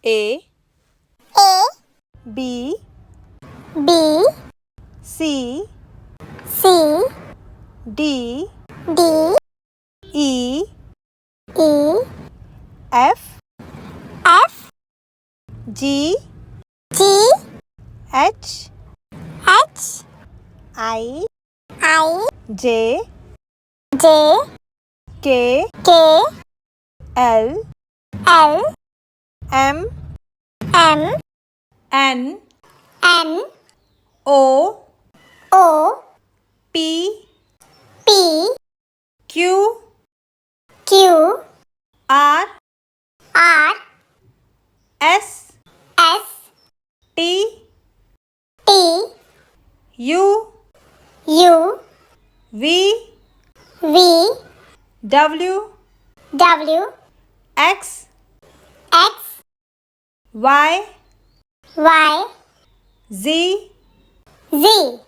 A A B B C C D D E E F F G G H H I I J J K K L L M M N N O O P P Q Q R R S S T T U U V V W W X X Y Y Z Z